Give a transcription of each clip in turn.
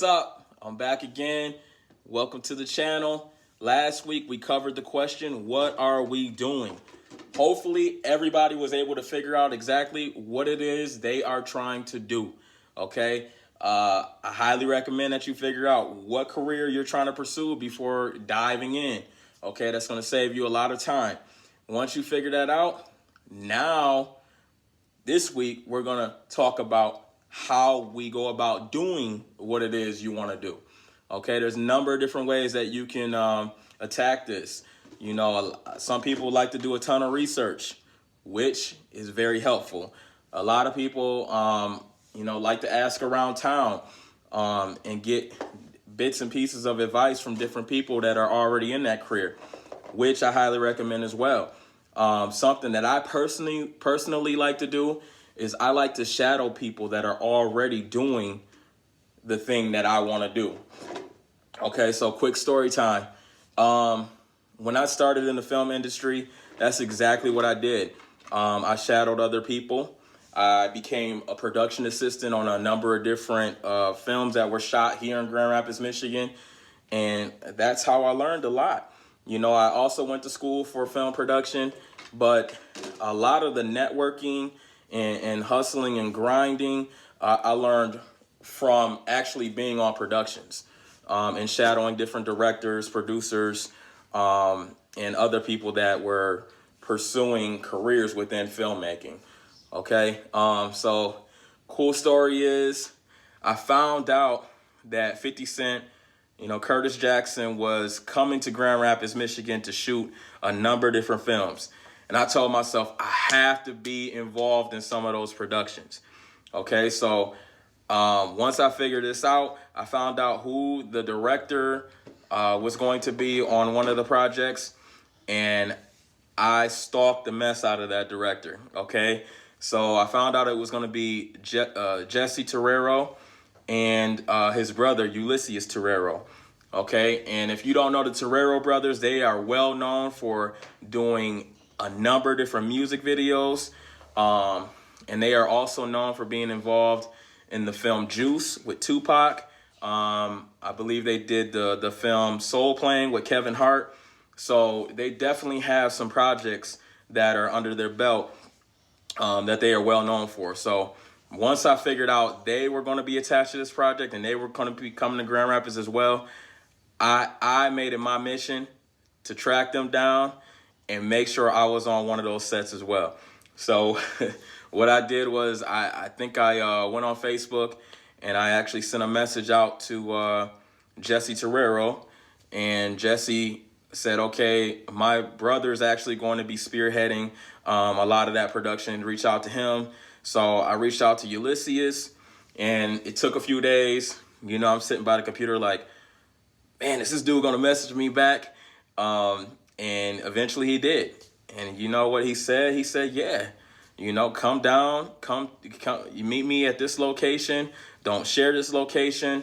What's up? I'm back again. Welcome to the channel. Last week we covered the question, what are we doing? Hopefully everybody was able to figure out exactly what it is they are trying to do. Okay? I highly recommend that you figure out what career you're trying to pursue before diving in. Okay? That's going to save you a lot of time. Once you figure that out, now this week we're going to talk about how we go about doing what it is you want to do. Okay, there's a number of different ways that you can attack this. You know, some people like to do a ton of research, which is very helpful. A lot of people, like to ask around town and get bits and pieces of advice from different people that are already in that career, which I highly recommend as well. Something that I personally like to do is I like to shadow people that are already doing the thing that I want to do. Okay, so quick story time. When I started in the film industry, that's exactly what I did. I shadowed other people. I became a production assistant on a number of different films that were shot here in Grand Rapids, Michigan. And that's how I learned a lot. You know, I also went to school for film production, but a lot of the networking and hustling and grinding, I learned from actually being on productions and shadowing different directors, producers, and other people that were pursuing careers within filmmaking. Okay, so cool story is I found out that 50 Cent, Curtis Jackson was coming to Grand Rapids, Michigan to shoot a number of different films. And I told myself I have to be involved in some of those productions. Okay, so once I figured this out, I found out who the director was going to be on one of the projects, and I stalked the mess out of that director. Okay, so I found out it was going to be Jesse Terrero and his brother Ulysses Terrero. Okay, and if you don't know the Terrero brothers, they are well known for doing a number of different music videos, and they are also known for being involved in the film Juice with Tupac. I believe they did the film Soul Plane with Kevin Hart. So they definitely have some projects that are under their belt that they are well known for. So once I figured out they were going to be attached to this project and they were going to be coming to Grand Rapids as well, I made it my mission to track them down and make sure I was on one of those sets as well. So what I did was I think I went on Facebook and I actually sent a message out to Jesse Terrero, and Jesse said, okay, my brother's actually going to be spearheading a lot of that production. Reach out to him. So I reached out to Ulysses, and it took a few days. I'm sitting by the computer like, man, is this dude going to message me back? And eventually he did. And you know what he said? He said, yeah, come down, come, you meet me at this location. Don't share this location.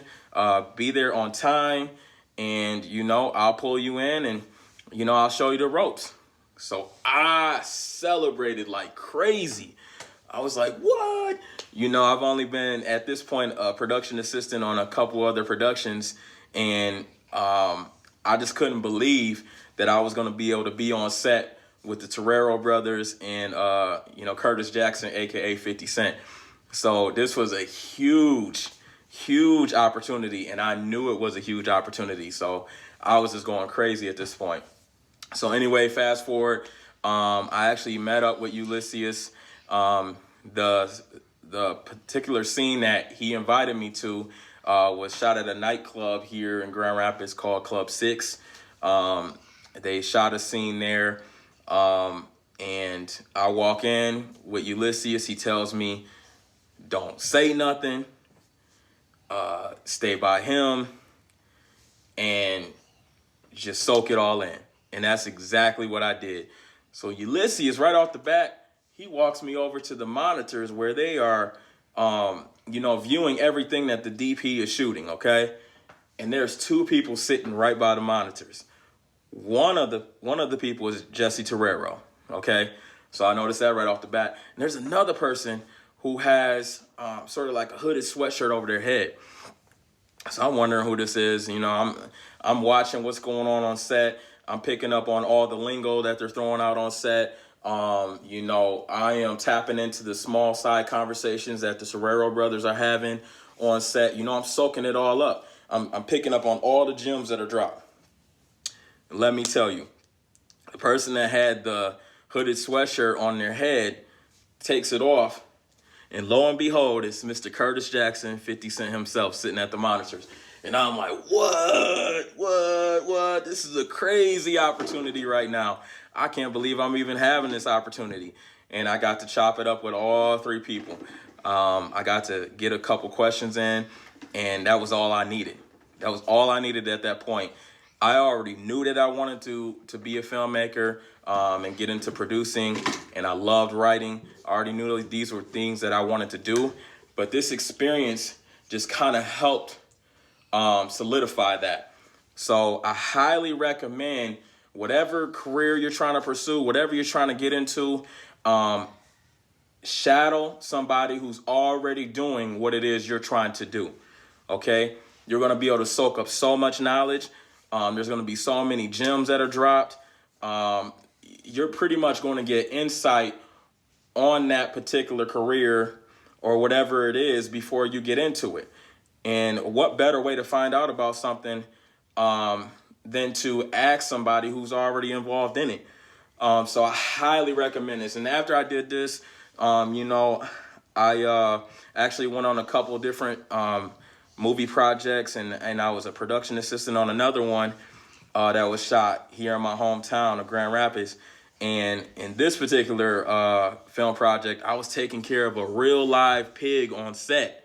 Be there on time. And, I'll pull you in and, I'll show you the ropes. So I celebrated like crazy. I was like, what? I've only been at this point a production assistant on a couple other productions. And I just couldn't believe that I was going to be able to be on set with the Terrero brothers and, Curtis Jackson, a.k.a. 50 Cent. So this was a huge opportunity, and I knew it was a huge opportunity. So I was just going crazy at this point. So anyway, fast forward, I actually met up with Ulysses. The particular scene that he invited me to was shot at a nightclub here in Grand Rapids called Club 6. They shot a scene there, and I walk in with Ulysses. He tells me, don't say nothing, stay by him, and just soak it all in. And that's exactly what I did. So Ulysses, right off the bat, he walks me over to the monitors where they are, viewing everything that the DP is shooting, okay? And there's two people sitting right by the monitors. One of the people is Jesse Terrero, okay? So I noticed that right off the bat. And there's another person who has sort of like a hooded sweatshirt over their head. So I'm wondering who this is. I'm watching what's going on set. I'm picking up on all the lingo that they're throwing out on set. I am tapping into the small side conversations that the Sorrero brothers are having on set. I'm soaking it all up. I'm picking up on all the gems that are dropped. And let me tell you, the person that had the hooded sweatshirt on their head takes it off, and lo and behold, it's Mr. Curtis Jackson, 50 Cent himself, sitting at the monitors. And I'm like, what? This is a crazy opportunity right now. I can't believe I'm even having this opportunity. And I got to chop it up with all three people. I got to get a couple questions in, and that was all I needed. That was all I needed at that point. I already knew that I wanted to be a filmmaker and get into producing, and I loved writing. I already knew these were things that I wanted to do, but this experience just kind of helped solidify that. So I highly recommend whatever career you're trying to pursue, whatever you're trying to get into, shadow somebody who's already doing what it is you're trying to do. Okay? You're going to be able to soak up so much knowledge. There's going to be so many gems that are dropped. You're pretty much going to get insight on that particular career or whatever it is before you get into it. And what better way to find out about something than to ask somebody who's already involved in it. So I highly recommend this. And after I did this, I actually went on a couple of different movie projects, and I was a production assistant on another one that was shot here in my hometown of Grand Rapids. And in this particular film project, I was taking care of a real live pig on set.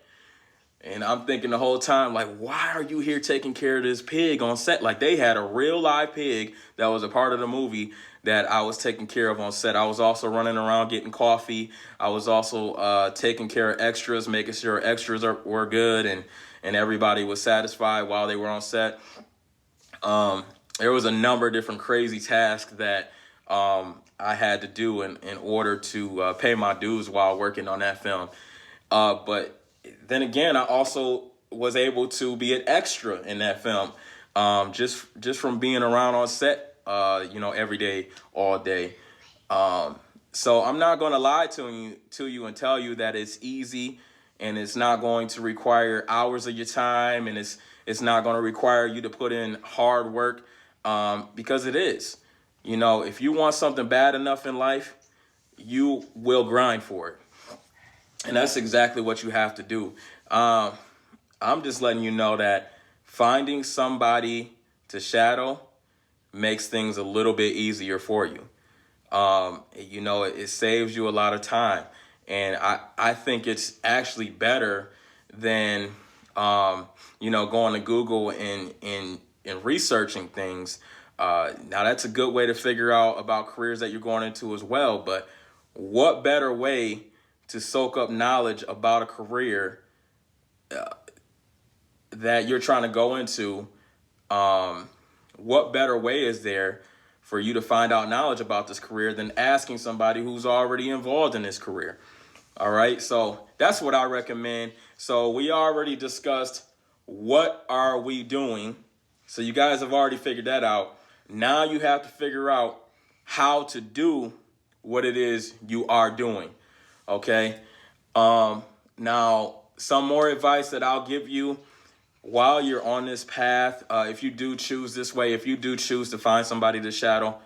And I'm thinking the whole time, like, why are you here taking care of this pig on set? Like, they had a real live pig that was a part of the movie that I was taking care of on set. I was also running around getting coffee. I was also taking care of extras, making sure extras were good and everybody was satisfied while they were on set. There was a number of different crazy tasks that I had to do in order to pay my dues while working on that film. But then again, I also was able to be an extra in that film, just from being around on set, every day, all day. So I'm not going to lie to you and tell you that it's easy and it's not going to require hours of your time, and it's not going to require you to put in hard work, because it is. If you want something bad enough in life, you will grind for it. And that's exactly what you have to do. I'm just letting you know that finding somebody to shadow makes things a little bit easier for you. It saves you a lot of time. And I think it's actually better than, going to Google and researching things. Now, that's a good way to figure out about careers that you're going into as well. But what better way to soak up knowledge about a career that you're trying to go into? What better way is there for you to find out knowledge about this career than asking somebody who's already involved in this career? All right, so that's what I recommend. So we already discussed what are we doing. So you guys have already figured that out. Now you have to figure out how to do what it is you are doing. Okay. Now, some more advice that I'll give you while you're on this path, if you do choose this way, if you do choose to find somebody to shadow,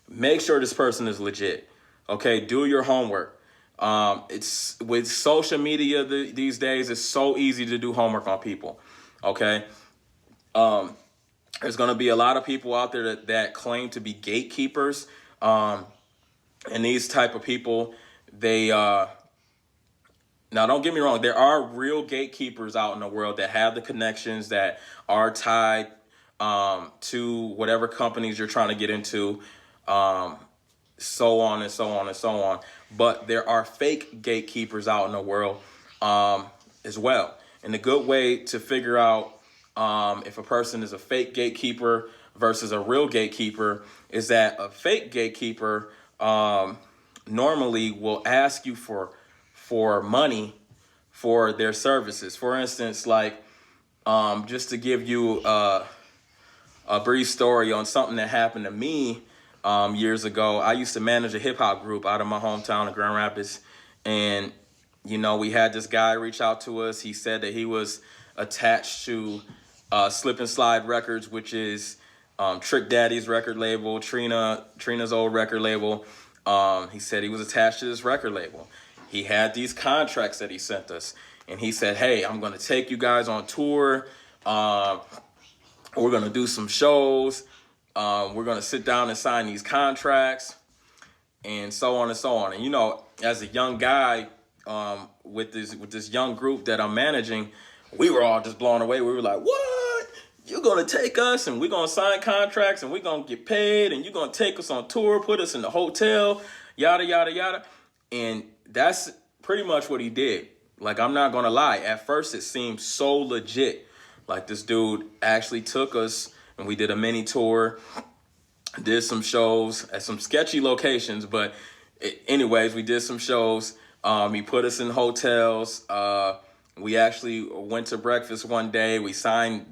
make sure this person is legit. Okay. Do your homework. It's with social media these days, it's so easy to do homework on people. Okay. There's going to be a lot of people out there that claim to be gatekeepers. And these type of people, now, don't get me wrong. There are real gatekeepers out in the world that have the connections, that are tied to whatever companies you're trying to get into, so on and so on and so on. But there are fake gatekeepers out in the world as well. And the good way to figure out if a person is a fake gatekeeper versus a real gatekeeper is that a fake gatekeeper normally will ask you for money for their services. For instance, like Just to give you a brief story on something that happened to me years ago. I used to manage a hip hop group out of my hometown of Grand Rapids, and we had this guy reach out to us. He said that he was attached to Slip and Slide Records, which is Trick Daddy's record label, Trina's old record label. He said he was attached to this record label. He had these contracts that he sent us, and he said, "Hey, I'm going to take you guys on tour. We're going to do some shows. We're going to sit down and sign these contracts," and so on and so on. And as a young guy with this young group that I'm managing, we were all just blown away. We were like, "What? You're going to take us and we're going to sign contracts and we're going to get paid and you're going to take us on tour, put us in the hotel, yada, yada, yada." And that's pretty much what he did. Like, I'm not going to lie. At first, it seemed so legit. Like, this dude actually took us and we did a mini tour, did some shows at some sketchy locations. But anyways, we did some shows. He put us in hotels. We actually went to breakfast one day. We signed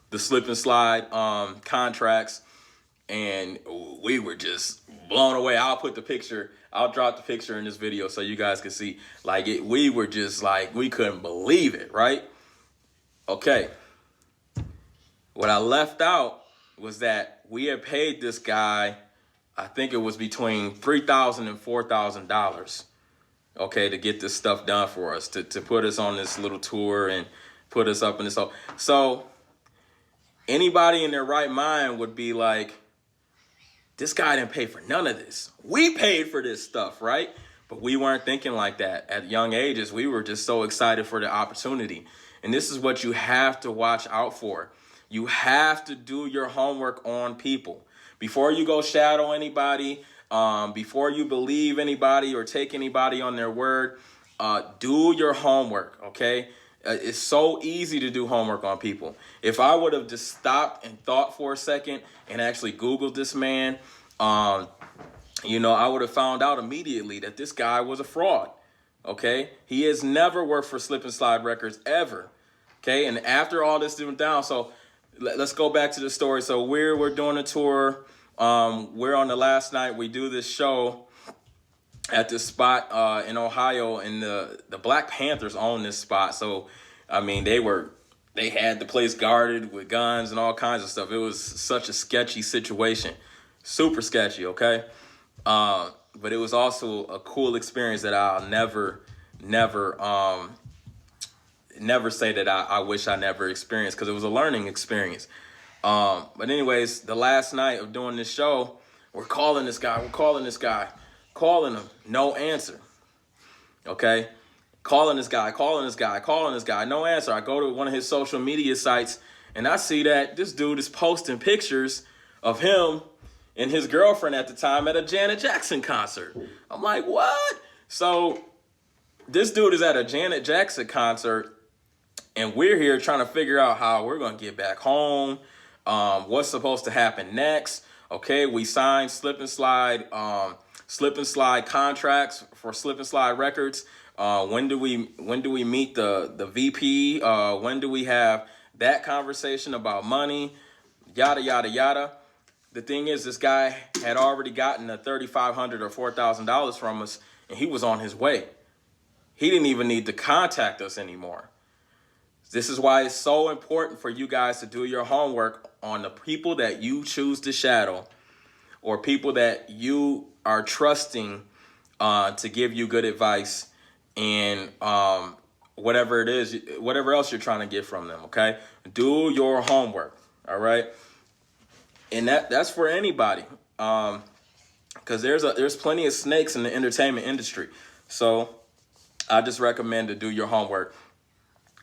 the Slip and Slide contracts, and we were just blown away. I'll drop the picture in this video so you guys can see. Like, we were just like, we couldn't believe it, right? Okay. What I left out was that we had paid this guy, I think it was between $3,000 and $4,000, okay, to get this stuff done for us, to put us on this little tour and put us up in this. So anybody in their right mind would be like, this guy didn't pay for none of this. We paid for this stuff, right? But we weren't thinking like that. At young ages, we were just so excited for the opportunity. And this is what you have to watch out for. You have to do your homework on people. Before you go shadow anybody, before you believe anybody or take anybody on their word, do your homework, okay? It's so easy to do homework on people. If I would have just stopped and thought for a second and actually Googled this man, I would have found out immediately that this guy was a fraud, okay? He has never worked for Slip and Slide Records ever, okay? And after all this went down, so let's go back to the story. So we're doing a tour. We're on the last night. We do this show at this spot in Ohio, and the Black Panthers own this spot. So, I mean, they had the place guarded with guns and all kinds of stuff. It was such a sketchy situation, super sketchy, okay? But it was also a cool experience that I'll never say that I wish I never experienced, because it was a learning experience. But anyways, the last night of doing this show, we're calling this guy, calling him, no answer. Okay? Calling this guy, no answer. I go to one of his social media sites and I see that this dude is posting pictures of him and his girlfriend at the time at a Janet Jackson concert. I'm like, what? So this dude is at a Janet Jackson concert, and we're here trying to figure out how we're going to get back home, what's supposed to happen next. Okay, we signed Slip and Slide contracts for Slip and Slide Records. When do we meet the VP? When do we have that conversation about money? Yada, yada, yada. The thing is, this guy had already gotten the $3,500 or $4,000 from us, and he was on his way. He didn't even need to contact us anymore. This is why it's so important for you guys to do your homework on the people that you choose to shadow, or people that you are trusting to give you good advice and whatever it is, whatever else you're trying to get from them, okay? Do your homework, all right? And that's for anybody, because there's plenty of snakes in the entertainment industry. So I just recommend to do your homework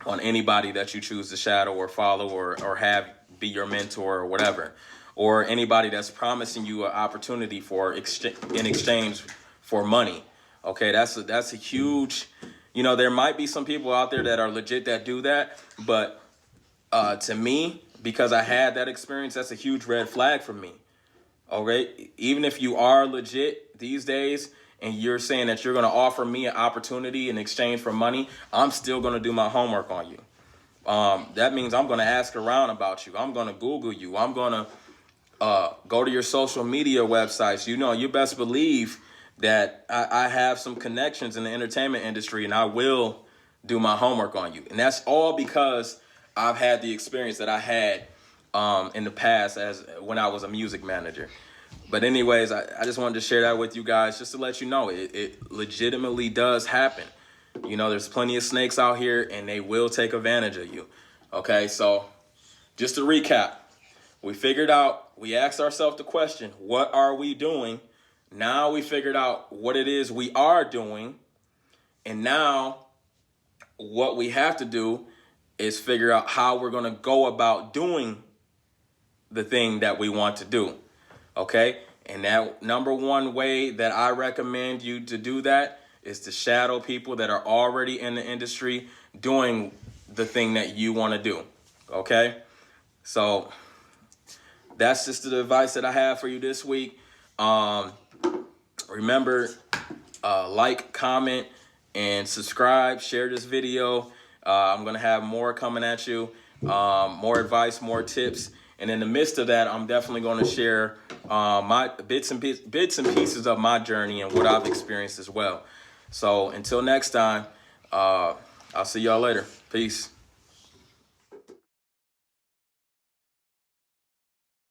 on anybody that you choose to shadow or follow or have be your mentor or whatever, or anybody that's promising you an opportunity in exchange for money. Okay, that's a huge, there might be some people out there that are legit that do that, but to me, because I had that experience, that's a huge red flag for me. Okay, even if you are legit these days and you're saying that you're going to offer me an opportunity in exchange for money, I'm still going to do my homework on you. that means I'm going to ask around about you. I'm going to Google you. I'm going to go to your social media websites. You best believe that I have some connections in the entertainment industry, and I will do my homework on you. And that's all because I've had the experience that I had in the past as when I was a music manager. But anyways, I just wanted to share that with you guys just to let you know it legitimately does happen. There's plenty of snakes out here, and they will take advantage of you. Okay, so just to recap, we asked ourselves the question, what are we doing? Now we figured out what it is we are doing. And now what we have to do is figure out how we're going to go about doing the thing that we want to do. Okay? And that number one way that I recommend you to do that is to shadow people that are already in the industry doing the thing that you want to do. Okay? So that's just the advice that I have for you this week. Remember, like, comment, and subscribe. Share this video. I'm going to have more coming at you. More advice, more tips. And in the midst of that, I'm definitely going to share my bits and pieces of my journey and what I've experienced as well. So until next time, I'll see y'all later. Peace.